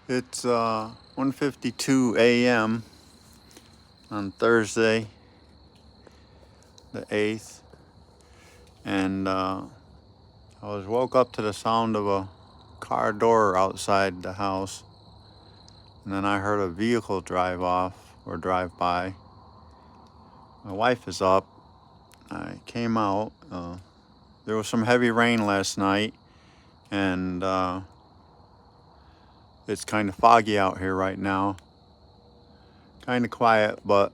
It's 1:52 a.m. on Thursday, the 8th, and I was woke up to the sound of a car door outside the house, and then I heard a vehicle drive by. My wife is up. I came out. There was some heavy rain last night, and it's kind of foggy out here right now. Kind of quiet, but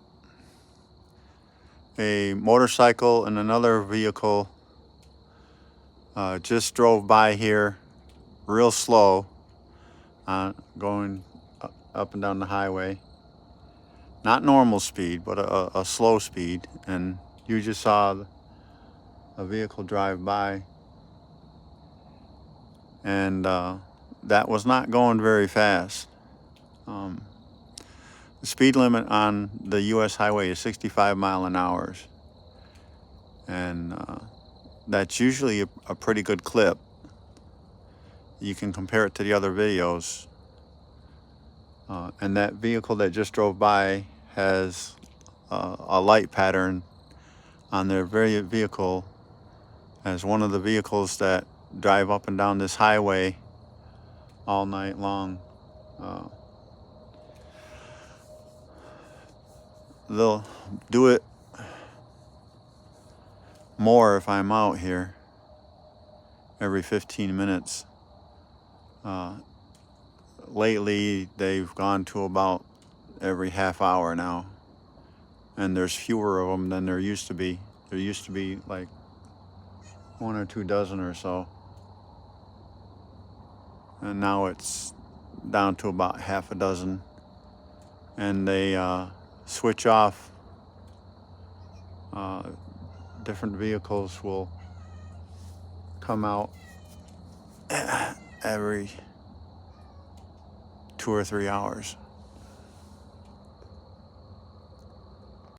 a motorcycle and another vehicle just drove by here real slow, going up and down the highway. Not normal speed, but a slow speed. And you just saw a vehicle drive by. And that was not going very fast. The speed limit on the U.S. highway is 65 miles an hour. And that's usually a pretty good clip. You can compare it to the other videos. And that vehicle that just drove by has a light pattern on their very vehicle as one of the vehicles that drive up and down this highway all night long. They'll do it more if I'm out here every 15 minutes. Lately, they've gone to about every half hour now, and there's fewer of them than there used to be. There used to be like 1 or 2 dozen or so, and now it's down to about half a dozen. And they switch off. Different vehicles will come out every 2 or 3 hours.